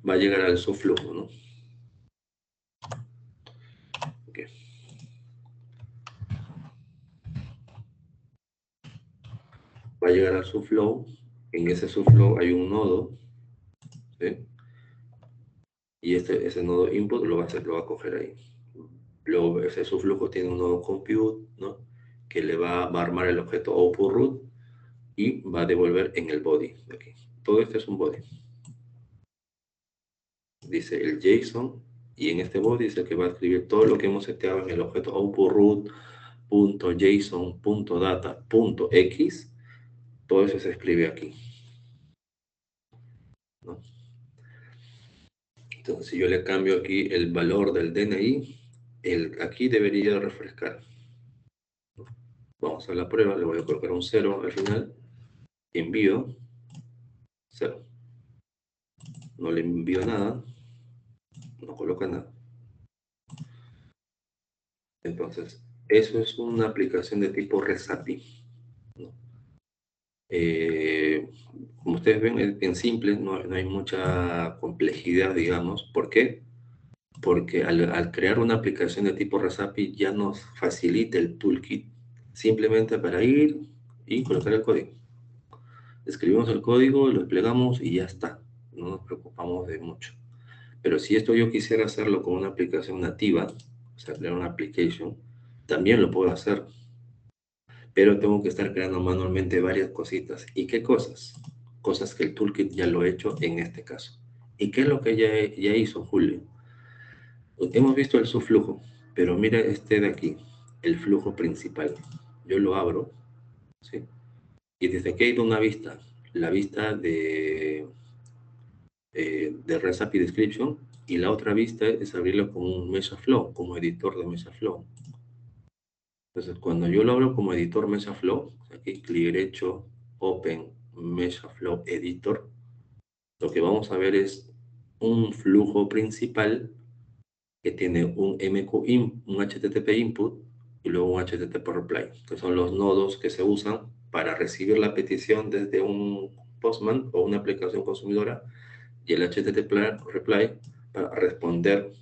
A: va a llegar al subflujo, ¿no? Okay. Va a llegar al subflow. En ese subflow hay un nodo, ¿sí? Y ese nodo input lo va a coger ahí. Luego ese subflujo tiene un nodo compute, ¿no? Que le va a armar el objeto output root y va a devolver en el body. Aquí. Todo esto es un body. Dice el JSON y en este body es el que va a escribir todo lo que hemos seteado en el objeto output root.json.data.x. Todo eso se escribe aquí, ¿no? Entonces, si yo le cambio aquí el valor del DNI, aquí debería refrescar, ¿no? Vamos a hacer la prueba, le voy a colocar un 0 al final, envío, 0. No le envío nada, no coloca nada. Entonces, eso es una aplicación de tipo REST-API, ¿no? Como ustedes ven, es bien simple, no hay mucha complejidad, digamos. ¿Por qué? Porque al crear una aplicación de tipo REST-API ya nos facilita el toolkit simplemente para ir y colocar el código. Escribimos el código, lo desplegamos y ya está. No nos preocupamos de mucho. Pero si esto yo quisiera hacerlo con una aplicación nativa, o sea, crear una application, también lo puedo hacer. Pero tengo que estar creando manualmente varias cositas. ¿Y qué cosas? Cosas que el toolkit ya lo he hecho en este caso. ¿Y qué es lo que ya hizo Julio? Hemos visto el subflujo, pero mira este de aquí, el flujo principal. Yo lo abro, ¿sí? Y desde aquí hay una vista, la vista de REST API Description, y la otra vista es abrirlo como un MesaFlow, como editor de MesaFlow. Entonces, cuando yo lo abro como editor MesaFlow, aquí clic derecho, Open MesaFlow Editor, lo que vamos a ver es un flujo principal que tiene un un HTTP input y luego un HTTP reply, que son los nodos que se usan para recibir la petición desde un Postman o una aplicación consumidora, y el HTTP reply para responder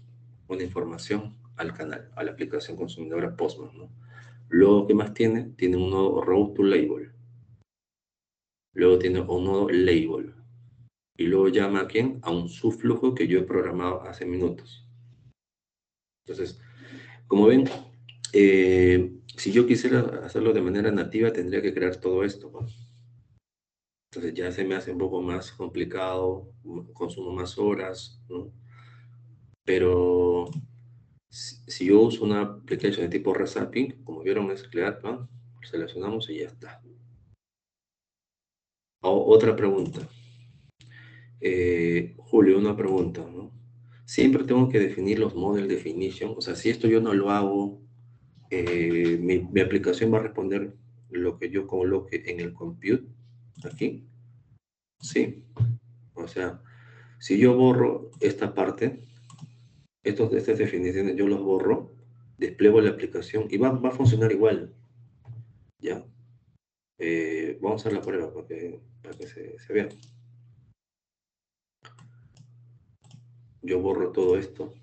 A: una información al canal, a la aplicación consumidora Postman, ¿no? Luego, ¿qué más tiene? Tiene un nodo route to label. Luego tiene un nodo label. Y luego llama a quién? A un subflujo que yo he programado hace minutos. Entonces, como ven, si yo quisiera hacerlo de manera nativa, tendría que crear todo esto, ¿no? Entonces ya se me hace un poco más complicado, consumo más horas, ¿no? Pero si yo uso una aplicación de tipo REST API, como vieron, es crear, ¿no? Seleccionamos y ya está. Otra pregunta. Julio, una pregunta, ¿no? Siempre tengo que definir los model definition. O sea, si esto yo no lo hago, mi aplicación va a responder lo que yo coloque en el compute, aquí. Sí. O sea, si yo borro esta parte, estas definiciones yo los borro, despliego la aplicación y va a funcionar igual, ¿ya? Vamos a hacer la prueba para que se vea. Yo borro todo esto.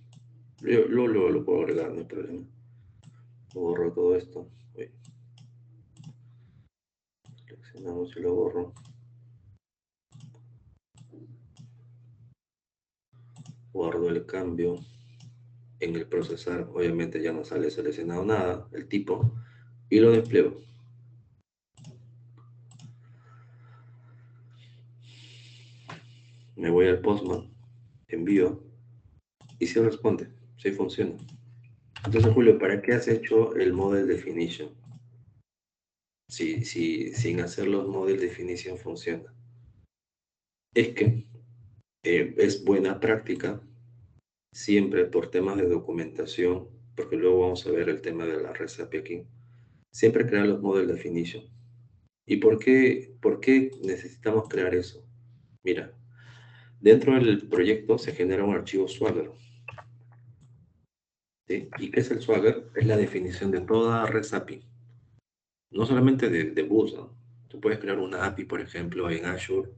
A: Yo lo puedo agregar, no hay problema. Borro todo esto. Uy, seleccionamos y lo borro. Guardo el cambio. En el procesar, obviamente ya no sale seleccionado nada, el tipo, y lo despliego. Me voy al Postman, envío, y si responde, si funciona. Entonces, Julio, ¿para qué has hecho el Model Definition? Si sin hacer los Model Definition funciona. Es que es buena práctica, siempre por temas de documentación, porque luego vamos a ver el tema de la REST API aquí, siempre crear los Model Definition. ¿Y por qué necesitamos crear eso? Mira, dentro del proyecto se genera un archivo Swagger, ¿sí? ¿Y qué es el Swagger? Es la definición de toda REST API, no solamente de bus, ¿no? Tú puedes crear una API, por ejemplo, en Azure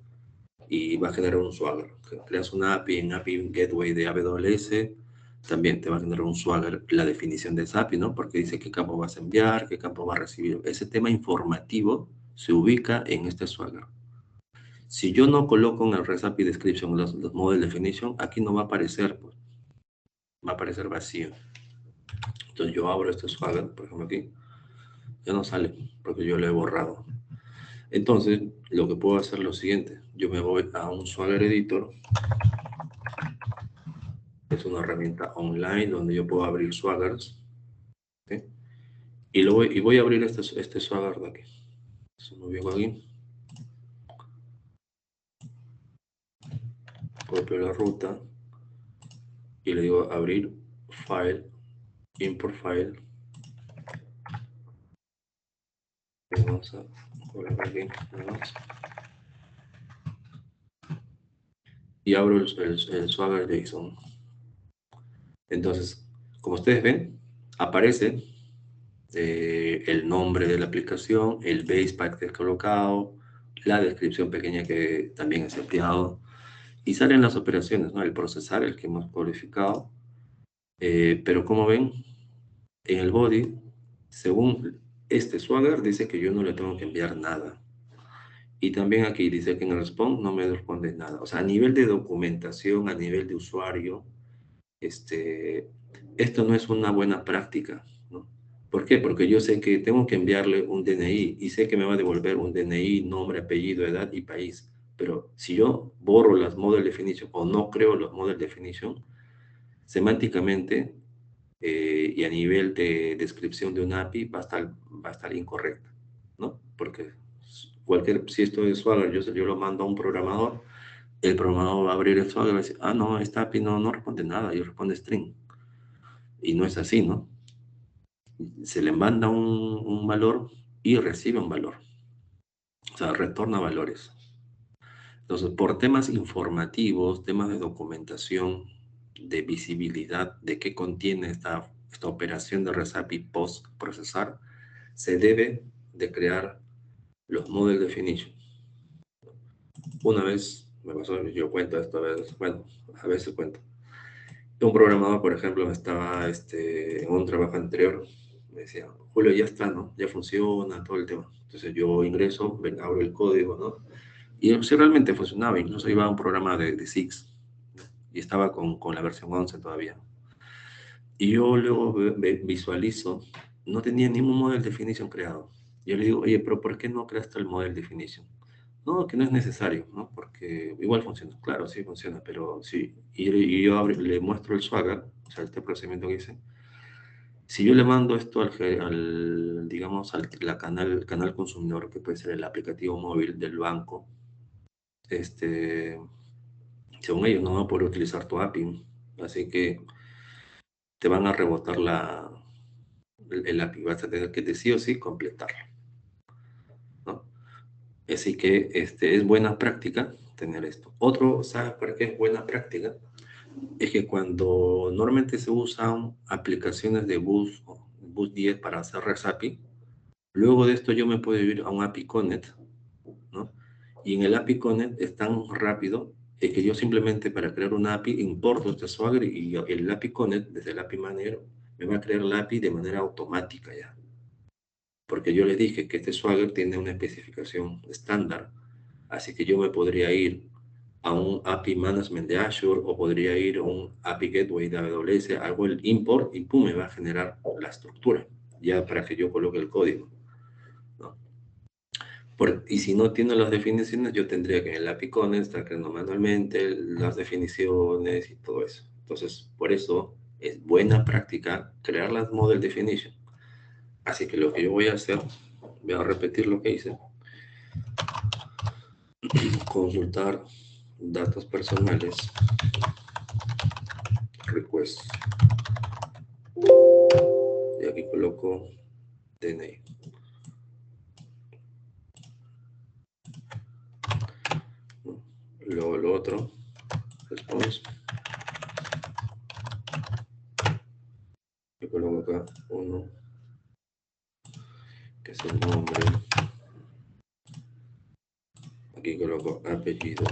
A: y va a generar un Swagger. Creas una API en API Gateway de AWS, también te va a generar un Swagger la definición de esa API, ¿no? Porque dice qué campo vas a enviar, qué campo vas a recibir. Ese tema informativo se ubica en este Swagger. Si yo no coloco en el REST API Description los Model Definition, aquí no va a aparecer, pues, va a aparecer vacío. Entonces yo abro este Swagger, por ejemplo aquí, ya no sale porque yo lo he borrado. Entonces lo que puedo hacer es lo siguiente, yo me voy a un Swagger Editor, es una herramienta online donde yo puedo abrir Swaggers, ¿sí? Y voy a abrir este Swagger de aquí. Entonces me vengo aquí, copio la ruta y le digo abrir File, Import File. vamos a colocar aquí. Y abro el Swagger JSON. Entonces, como ustedes ven, aparece el nombre de la aplicación, el base pack que he colocado, la descripción pequeña que también es empleado, y salen las operaciones, ¿no? El procesar, el que hemos codificado. Pero como ven, en el body, según este Swagger, dice que yo no le tengo que enviar nada. Y también aquí dice que en el response no me responde nada. O sea, a nivel de documentación, a nivel de usuario, esto no es una buena práctica, ¿no? ¿Por qué? Porque yo sé que tengo que enviarle un DNI y sé que me va a devolver un DNI, nombre, apellido, edad y país. Pero si yo borro las model definition o no creo los model definition, semánticamente y a nivel de descripción de un API va a estar incorrecta, ¿no? Porque si esto es Swagger, yo lo mando a un programador, el programador va a abrir el Swagger y va a decir, ah, no, esta API no responde nada, y responde string. Y no es así, ¿no? Se le manda un valor y recibe un valor. O sea, retorna valores. Entonces, por temas informativos, temas de documentación, de visibilidad de qué contiene esta operación de REST-API post-procesar, se debe de crear los model definition. Una vez me pasó, yo cuento esto a veces cuento. Un programador, por ejemplo, estaba en un trabajo anterior, me decía, Julio, ya está, ¿no? Ya funciona todo el tema. Entonces yo ingreso, abro el código, ¿no? Y sí, realmente funcionaba, incluso iba a un programa de SIX, ¿no? Y estaba con la versión 11 todavía. Y yo luego visualizo, no tenía ningún model definition creado. Yo le digo, oye, pero ¿por qué no creaste el model definition? No, que no es necesario, ¿no? Porque igual funciona. Claro, sí funciona, pero sí. Y yo le muestro el Swagger, o sea, este procedimiento que hice. Si yo le mando esto digamos, al canal consumidor, que puede ser el aplicativo móvil del banco, según ellos no van a poder utilizar tu API, así que te van a rebotar el API, vas a tener que sí o sí completarlo, ¿no? Así que es buena práctica tener esto. Otro, ¿sabes por qué es buena práctica? Es que cuando normalmente se usan aplicaciones de Bus 10 para hacer REST API, luego de esto yo me puedo ir a un API Connect, ¿no? Y en el API Connect es tan rápido que yo simplemente para crear una API importo este Swagger y el API Connect desde el API Manager me va a crear la API de manera automática ya. Porque yo le dije que este Swagger tiene una especificación estándar, así que yo me podría ir a un API Management de Azure o podría ir a un API Gateway de AWS, hago el import y pum, me va a generar la estructura ya para que yo coloque el código, ¿no? Y si no tiene las definiciones, yo tendría que en el API Connect estar creando manualmente las definiciones y todo eso. Entonces, por eso es buena práctica crear las model definition. Así que lo que yo voy a hacer, voy a repetir lo que hice. Consultar datos personales, request. Y aquí coloco DNI. Luego lo otro, response. Y coloco acá uno, que es el nombre. Aquí coloco apellido.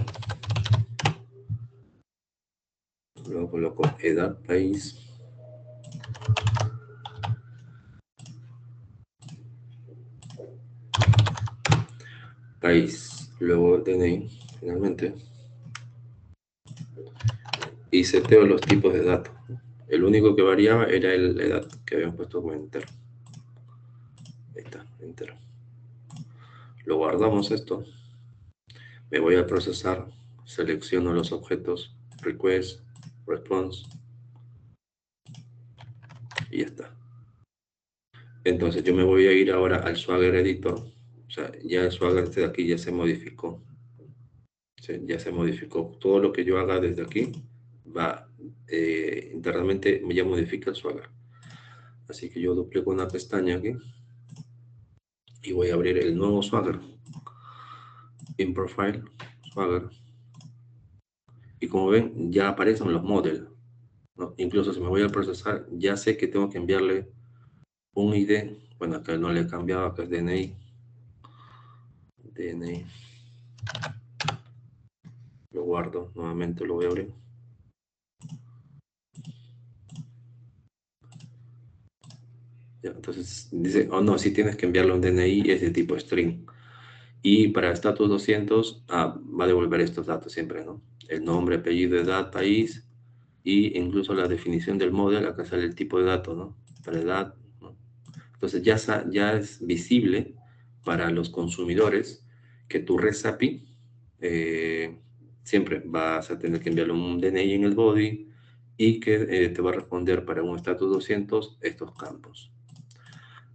A: Luego coloco edad, país. País. Luego DNI, finalmente. Y seteo los tipos de datos. El único que variaba era la edad que habíamos puesto como entero. Ahí está, entero. Lo guardamos esto. Me voy a procesar. Selecciono los objetos. Request, response. Y ya está. Entonces yo me voy a ir ahora al Swagger Editor. O sea, ya el Swagger de aquí ya se modificó. ¿Sí? Ya se modificó. Todo lo que yo haga desde aquí va internamente, ya modifica el Swagger. Así que yo duplico una pestaña aquí. y voy a abrir el nuevo Swagger. In Profile, Swagger. Y como ven, ya aparecen los models, ¿no? Incluso si me voy a procesar, ya sé que tengo que enviarle un ID. Bueno, acá no le he cambiado, acá es DNI. DNI. Lo guardo, nuevamente lo voy a abrir. Ya, entonces dice, oh no, sí tienes que enviarle un DNI, es de tipo string. Y para status 200, va a devolver estos datos siempre, ¿no? El nombre, apellido, edad, país, y incluso la definición del model, acá sale el tipo de dato, ¿no? Para edad, ¿no? Entonces ya es visible para los consumidores que tu REST API siempre vas a tener que enviarle un DNI en el body y que te va a responder para un status 200 estos campos.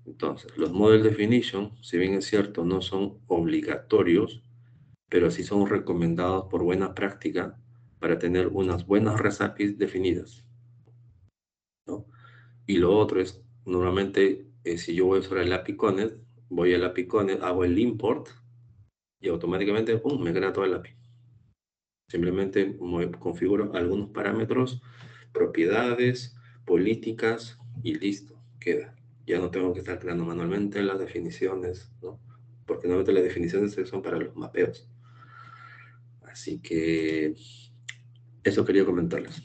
A: Entonces, los model definition, si bien es cierto, no son obligatorios, pero sí son recomendados por buena práctica para tener unas buenas REST APIs definidas, ¿no? Y lo otro es, normalmente, si yo voy a usar el API Connect, voy al API Connect, hago el import y automáticamente, ¡pum!, me crea toda el API. Simplemente configuro algunos parámetros, propiedades, políticas y listo, queda. Ya no tengo que estar creando manualmente las definiciones, ¿no? Porque normalmente las definiciones son para los mapeos. Así que eso quería comentarles.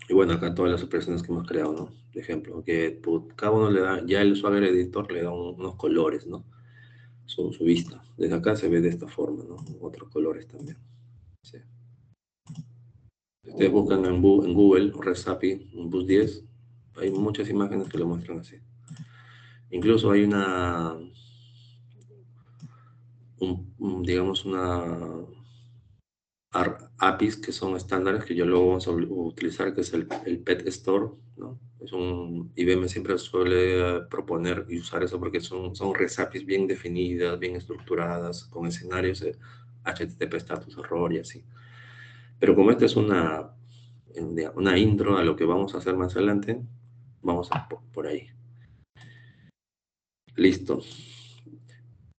A: Y bueno, acá todas las operaciones que hemos creado, ¿no? De ejemplo, que cada uno le da, ya el Swagger Editor le da unos colores, ¿no? Su vista. Desde acá se ve de esta forma, ¿no? Otros colores también. Sí. Si ustedes buscan en Google, REST API, Bus 10, hay muchas imágenes que lo muestran así. Incluso hay digamos, APIs que son estándares que yo luego vamos a utilizar, que es el Pet Store, ¿no? IBM siempre suele proponer y usar eso porque son REST APIs bien definidas, bien estructuradas, con escenarios de HTTP status error y así. Pero como esta es una intro a lo que vamos a hacer más adelante, vamos a por ahí. Listo.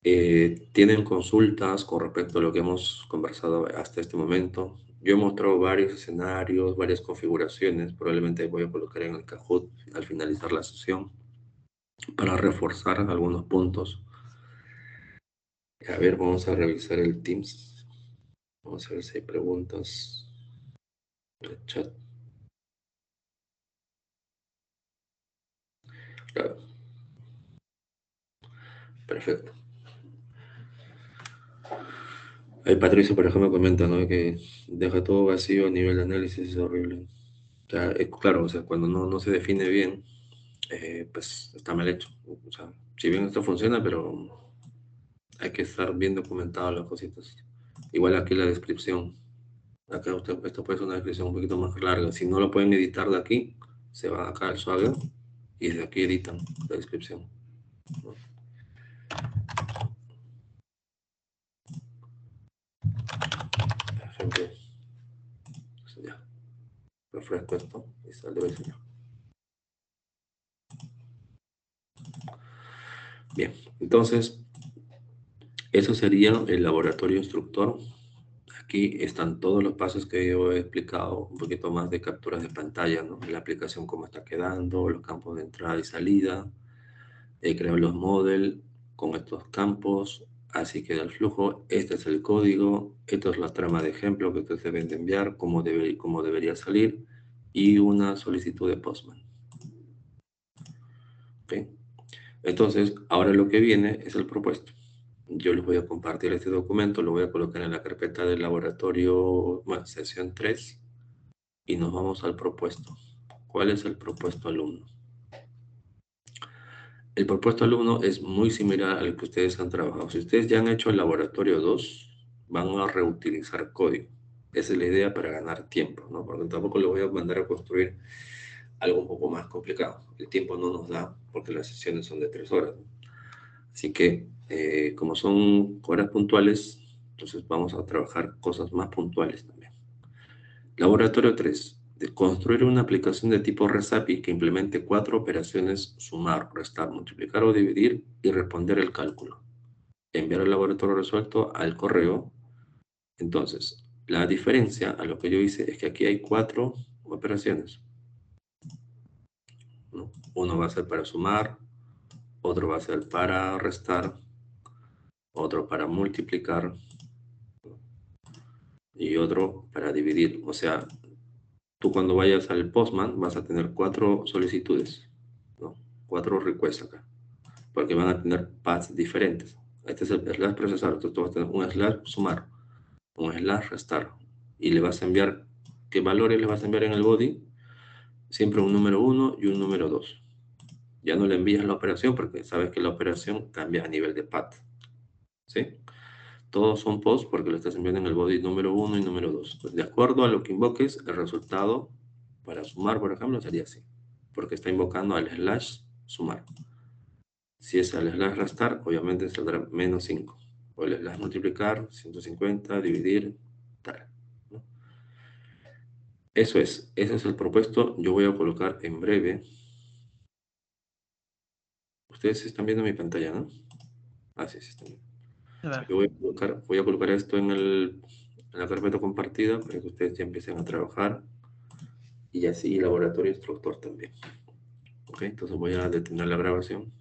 A: ¿Tienen consultas con respecto a lo que hemos conversado hasta este momento? Yo he mostrado varios escenarios, varias configuraciones. Probablemente voy a colocar en el Kahoot al finalizar la sesión para reforzar algunos puntos. A ver, vamos a revisar el Teams. Vamos a ver si hay preguntas en el chat. Claro. Perfecto. Ahí Patricio, por ejemplo, comenta, ¿no?, que deja todo vacío a nivel de análisis, es horrible. O sea, claro, o sea, cuando no se define bien, pues está mal hecho. O sea, si bien esto funciona, pero hay que estar bien documentado las cositas. Igual aquí la descripción. Acá esto puede ser una descripción un poquito más larga. Si no lo pueden editar de aquí, se van acá al Swagger y desde aquí editan la descripción, ¿no? Por ejemplo, ya, refresco esto y sale el señor. Bien, entonces, eso sería el laboratorio instructor. Aquí están todos los pasos que yo he explicado, un poquito más de capturas de pantalla, ¿no? La aplicación cómo está quedando, los campos de entrada y salida. Creo los models con estos campos, así queda el flujo. Este es el código, esta es la trama de ejemplo que ustedes deben de enviar, cómo debería salir, y una solicitud de Postman. ¿Okay? Entonces, ahora lo que viene es el propuesto. Yo les voy a compartir este documento, lo voy a colocar en la carpeta del laboratorio, bueno, sesión 3, y nos vamos al propuesto. ¿Cuál es el propuesto alumno? El propuesto alumno es muy similar al que ustedes han trabajado. Si ustedes ya han hecho el laboratorio 2, van a reutilizar código. Esa es la idea para ganar tiempo, ¿no? Porque tampoco le voy a mandar a construir algo un poco más complicado. El tiempo no nos da porque las sesiones son de 3 horas, ¿no? Así que, como son horas puntuales, entonces vamos a trabajar cosas más puntuales también. Laboratorio 3. de construir una aplicación de tipo REST-API que implemente 4 operaciones: sumar, restar, multiplicar o dividir, y responder el cálculo. Enviar el laboratorio resuelto al correo. Entonces, la diferencia a lo que yo hice es que aquí hay 4 operaciones, ¿no? Uno va a ser para sumar, otro va a ser para restar, otro para multiplicar y otro para dividir. O sea, tú cuando vayas al Postman vas a tener 4 solicitudes, ¿no? 4 requests acá, porque van a tener paths diferentes. Este es el slash procesar, entonces tú vas a tener un slash sumar, un slash restar, y le vas a enviar, ¿qué valores le vas a enviar en el body? Siempre un número 1 y un número 2. Ya no le envías la operación porque sabes que la operación cambia a nivel de path, ¿sí? Todos son posts porque lo estás enviando en el body número 1 y número 2. Pues de acuerdo a lo que invoques, el resultado para sumar, por ejemplo, sería así, porque está invocando al slash sumar. Si es al slash restar, obviamente saldrá menos 5. O el slash multiplicar, 150, dividir, tal, ¿no? Eso es, ese es el propuesto. Yo voy a colocar en breve. Ustedes están viendo mi pantalla, ¿no? Ah, sí, sí están viendo.
C: Claro.
A: Yo voy a colocar esto en la carpeta compartida para que ustedes ya empiecen a trabajar, y así el laboratorio instructor también. Ok, entonces voy a detener la grabación.